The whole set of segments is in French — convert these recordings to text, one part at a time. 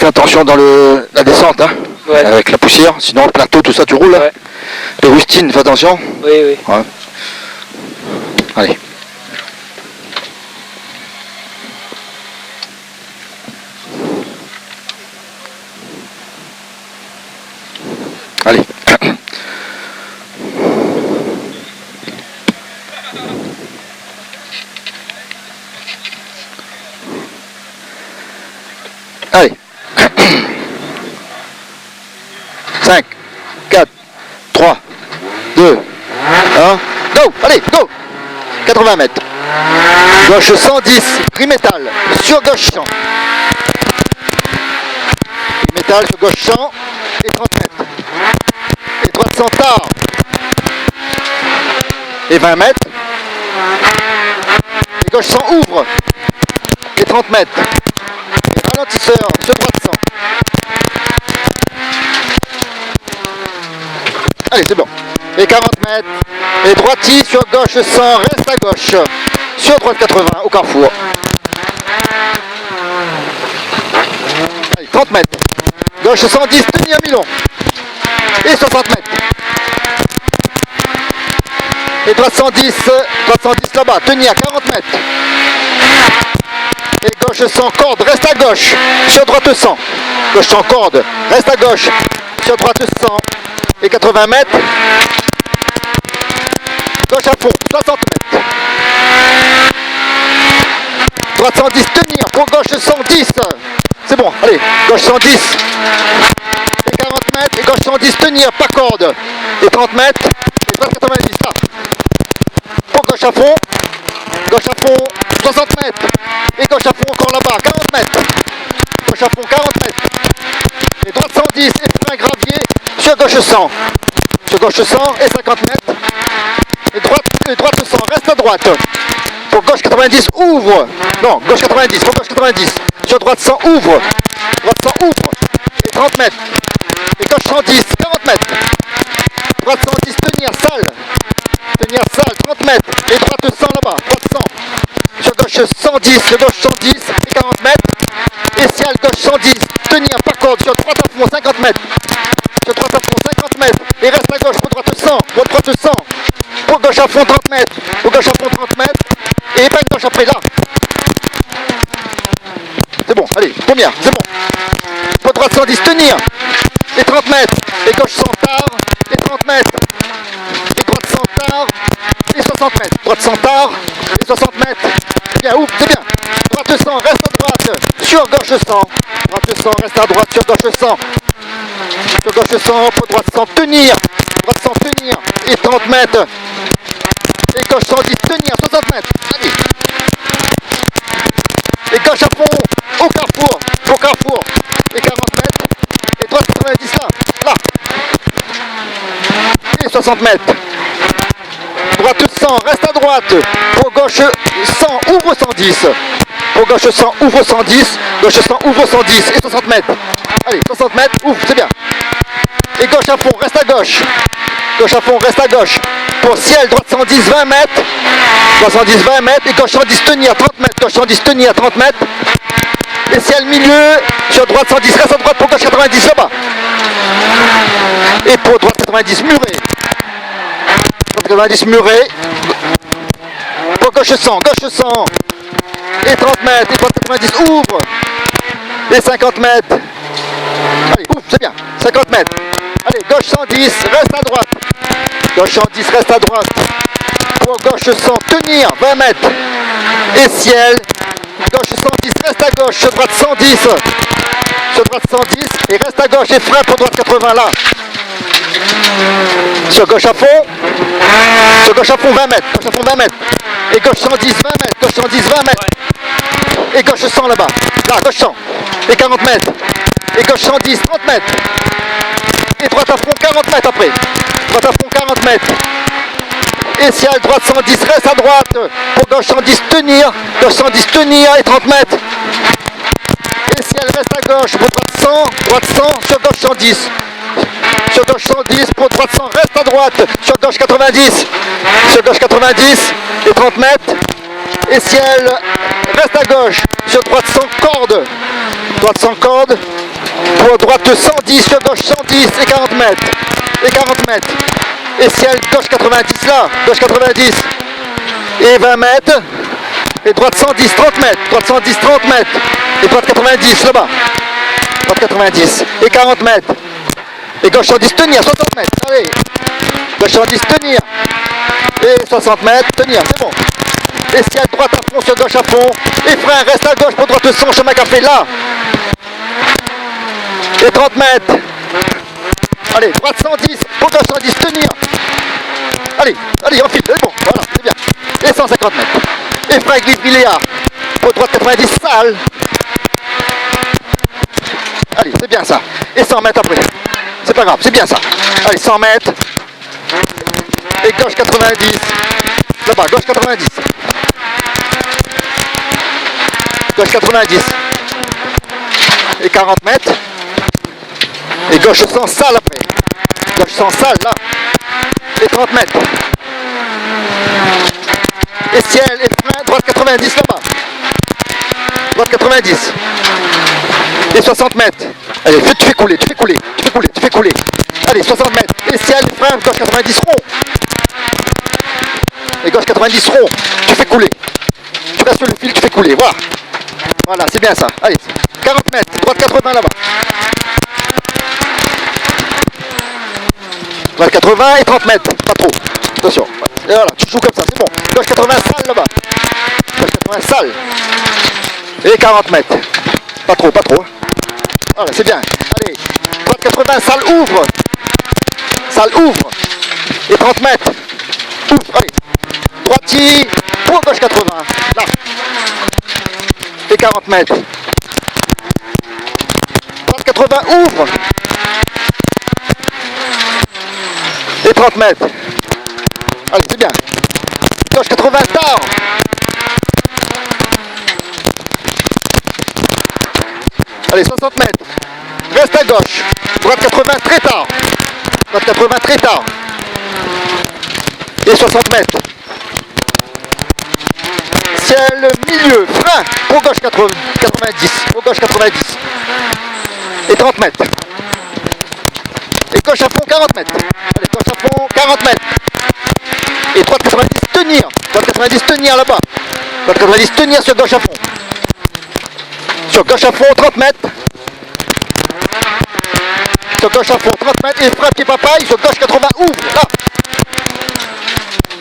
fais attention dans la descente, hein, ouais. Avec la poussière, sinon le plateau, tout ça, tu roules. Ouais. Les rustines, fais attention. Oui, oui. Ouais. Allez. Allez. Allez. 5, 4, 3, 2, 1, go. Allez, go. 80 mètres. Gauche 110, Rimétal, sur gauche champ. Rimétal sur gauche champ et 30 mètres. Et droite Centaure. Et 20 mètres. Et gauche 100 ouvre. Et 30 mètres. Et ralentisseur sur droite 100. Allez, c'est bon. Et 40 mètres. Et droiti sur gauche 100, reste à gauche. Sur droite 80 au carrefour. Allez, 30 mètres. Gauche 110, tenir Milon. Et 60 mètres. Et droite 110 là-bas, tenir 40 mètres. Et gauche 100, corde, reste à gauche. Sur droite 100. Gauche 100, corde, reste à gauche. Sur droite 100. Et 80 mètres. Gauche à fond, 60 mètres. Droite 110, tenir. Pour gauche 110. C'est bon, allez, gauche 110. Et 40 mètres. Et gauche 110, tenir, pas corde. Et 30 mètres. Et droite 90, là. Pour gauche à fond. Gauche à fond, 60 mètres. Et gauche à fond encore là-bas, 40 mètres. Gauche à fond, 40 mètres. Et droite 110, et frein gravier. Sur gauche 100. Sur gauche 100 et 50 mètres. Et droite 100, reste à droite. Pour gauche 90, ouvre. Non, gauche 90, pour gauche 90. Sur droite 100, ouvre. Droite 100, ouvre. Et 30 mètres. Et gauche 110, 40 mètres. Droite 110, tenir, salle. Tenir, salle, 30 mètres. Et droite 100 là-bas, droite 100. Sur gauche 110, sur gauche 110 et 40 mètres. Et ciel, gauche 110, tenir, par corde. Sur droite à fond, 50 mètres. Sur droite à fond, 50 mètres. Et reste à gauche, pour droite 100. Pour droite 100. Pour gauche à fond, 30 mètres. Pour gauche à fond, 30 mètres. Et épingle gauche après, là. C'est bon, allez, première, c'est bon. Pour droite 110, tenir. Et 30 mètres. Et gauche 100 tard. Et 30 mètres. Et droite 100 tard. Et 60 mètres. Droite 100 tard. Et 60 mètres. C'est bien, ouf, c'est bien. Droite 100, reste à droite. Sur gauche 100. Droite 100, reste à droite. Sur gauche 100. Sur gauche 100, pour droite 100, tenir. Droite 100, tenir. Et 30 mètres. Et gauche 110, tenir. 60 mètres. Allez. Et gauche à fond. Au carrefour. Au carrefour. Et 40 mètres. Et droite 90 là. Là. Et 60 mètres. Droite 100, reste à droite. Pour gauche 100, ouvre 110. Pour gauche 100, ouvre 110. Gauche 100, ouvre 110. Et 60 mètres. Allez, 60 mètres, ouvre, c'est bien. Et gauche à fond, reste à gauche. Gauche à fond, reste à gauche. Pour ciel, droite 110, 20 mètres. Droite 110, 20 mètres. Et gauche 110, tenir, 30 mètres. Gauche 110, tenir, 30 mètres. Et ciel milieu, sur droite 110, reste à droite pour gauche 90 là-bas. Et pour droite 90, muré. Droite 90, muré. Pour gauche 100, gauche 100. Et 30 mètres. Et droite 90, ouvre. Et 50 mètres. Allez, ouf, c'est bien. 50 mètres. Allez, gauche 110, reste à droite. Gauche 110, reste à droite. Pour gauche 100, tenir, 20 mètres. Et ciel. Gauche 110, reste à gauche. Sur droite 110. Sur droite 110. Et reste à gauche. Et frein pour droite 80 là. Sur gauche à fond. Sur gauche à fond, 20 mètres. Gauche à fond, 20 mètres. Et gauche 110, 20 mètres. Gauche 110, 20 mètres. Et gauche 100 là-bas. Là, gauche 100. Et 40 mètres. Et gauche 110, 30 mètres. Et droite à fond, 40 mètres après. Droite à fond, 40 mètres. Et ciel, droite 110, reste à droite. Pour gauche 110, tenir. Gauche 110, tenir et 30 mètres. Et ciel, reste à gauche. Pour droite 100, sur gauche 110. Sur gauche 110, pour droite 100, reste à droite. Sur gauche 90. Sur gauche 90 et 30 mètres. Et ciel, reste à gauche. Sur droite 100, corde. Droite 100, corde. Pour droite 110, sur gauche 110 et 40 mètres. Et 40 mètres. Et ciel, gauche 90 là, gauche 90. Et 20 mètres. Et droite 110, 30 mètres. Droite 110, 30 mètres. Et droite 90 là-bas. Droite 90. Et 40 mètres. Et gauche 110, tenir, 60 mètres. Allez. Gauche 110, tenir. Et 60 mètres, tenir, c'est bon. Et ciel, droite à fond, sur gauche à fond. Et frein, reste à gauche pour droite 100, chemin café là. Et 30 mètres. Allez, droite 110, pour gauche 110, tenir. Allez, allez, on file, c'est bon, voilà, c'est bien. Et 150 mètres. Et frein glisse Villéard. Pour droite 90, sale. Allez, c'est bien ça. Et 100 mètres après. C'est pas grave, c'est bien ça. Allez, 100 mètres. Et gauche 90. Là-bas, gauche 90. Gauche 90. Et 40 mètres. Et gauche sans salle après. Gauche sans salle là. Et 30 mètres. Et ciel, et frein, droite 90 là-bas. Droite 90. Et 60 mètres. Allez, tu fais couler, tu fais couler, tu fais couler, tu fais couler. Allez, 60 mètres. Et ciel, frein, gauche 90 rond. Et gauche 90 rond. Tu fais couler. Tu restes sur le fil, tu fais couler. Voilà. Voilà, c'est bien ça. Allez, 40 mètres. Droite 80 là-bas. Droite 80 et 30 mètres. Pas trop. Attention. Et voilà, tu joues comme ça, c'est bon. Gauche 80 salle là-bas. Gauche 80 salle. Et 40 mètres. Pas trop, pas trop. Voilà, c'est bien. Allez, droite 80, salle ouvre. Salle ouvre. Et 30 mètres. Ouvre, allez. Droitier, pour gauche 80. Là. Et 40 mètres. Droite 80, ouvre. Et 30 mètres. Allez, c'est bien. Gauche 80, tard. Allez, 60 mètres. Reste à gauche. Droite 80, très tard. Droite 80, très tard. Et 60 mètres. Ciel, milieu, frein. Pour gauche 90. Pour gauche 90. Et 30 mètres. Et gauche à fond, 40 mètres. Allez, gauche à fond, 40 mètres. Et droite 90, tenir. Droite 90, tenir là-bas. Droite 90, tenir sur gauche à fond. Sur gauche à fond, 30 mètres. Sur gauche à fond, 30 mètres. Et frein pied papaye, sur gauche 80, ouvre. Là.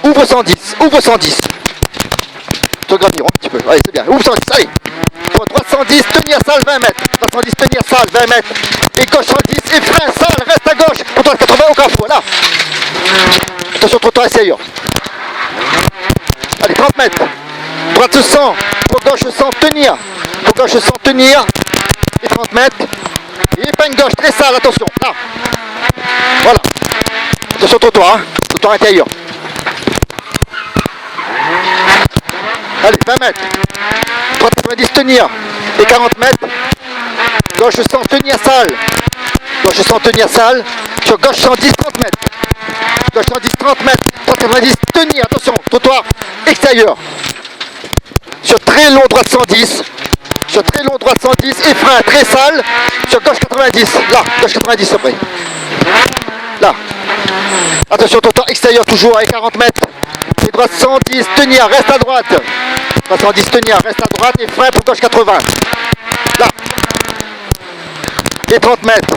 Ouvre 110. Ouvre 110. Sur gravir un petit peu. Allez, c'est bien. Ouvre 110. Allez. Sur droite 110, tenir salle 20 mètres. Droite 110, tenir salle 20 mètres. Et gauche 110, et frein, salle, reste à gauche. Pour droite 80 au carrefour. Là. Attention, trottoir essayeur. Allez, 30 mètres. Droite 100. Pour gauche 100, tenir. Pour gauche 100, tenir. Et 30 mètres. Et épingle gauche, très sale, attention. Là. Voilà. Attention, trottoir. Hein. Trottoir intérieur. Allez, 20 mètres. Droite 90, tenir. Et 40 mètres. Gauche 100, tenir salle. Gauche 100, tenir salle. Sur gauche 110, 30 mètres. Gauche 110, 30 mètres. Droite 90, tenir. Attention, trottoir extérieur. Sur très long, droite 110. Sur très long, droite 110. Et frein, très sale. Sur gauche 90. Là, gauche 90 après. Là. Attention, trottoir extérieur toujours avec 40 mètres. Et droite 110, tenir, reste à droite. Droite 110, tenir, reste à droite. Et frein pour gauche 80. Là. Et 30 mètres.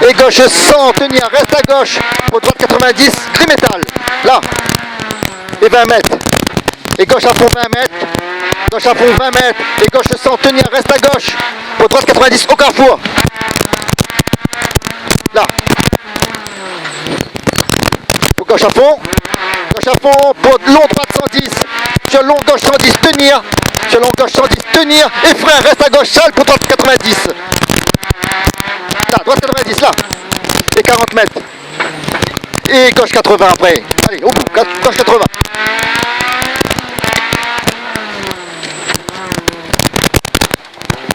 Et gauche 100, tenir, reste à gauche. Pour droite 90, gris métal. Là. Et 20 mètres. Et gauche à fond 20 mètres. Gauche à fond 20 mètres. Et gauche 100, tenir, reste à gauche. Pour droite 90 au carrefour. Là. Pour gauche à fond. Gauche à fond. Pour long droite 110. Sur long gauche 110, tenir. Sur long gauche 110, tenir. Et frein, reste à gauche, salle pour droite 90. Là, droite 90, là. Et 40 mètres. Et gauche 80 après. Allez, au bout, gauche 80.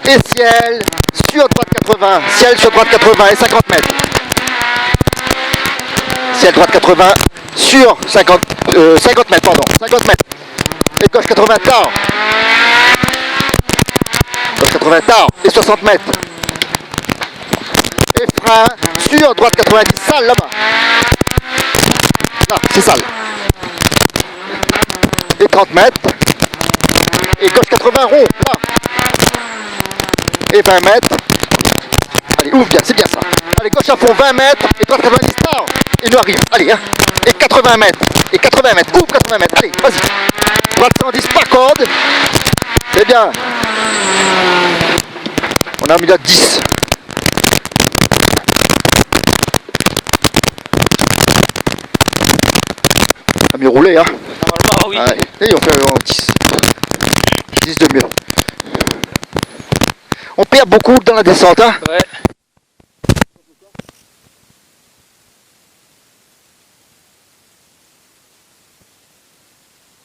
Et ciel sur droite 80. Ciel sur droite 80 et 50 mètres. Ciel droite 80 sur 50 mètres, pardon. 50 mètres. Et gauche 80 tard. Gauche 80 80, tard, et 60 mètres. Et frein, sur, droite 90, sale là-bas. Là, c'est sale. Et 30 mètres. Et gauche 80, rond, là. Et 20 mètres. Allez, ouvre bien, c'est bien ça. Allez, gauche à fond, 20 mètres. Et droite 90, tard. Et nous arrive. Allez, hein. Et 80 mètres. Et 80 mètres. Ouvre 80 mètres. Allez, vas-y. Droite 110 par corde. C'est bien. On a mis à 10. On a mis roulé, hein. Normalement, oui. Allez, et on fait en 10. 10 de mieux. On perd beaucoup dans la descente, hein. Ouais.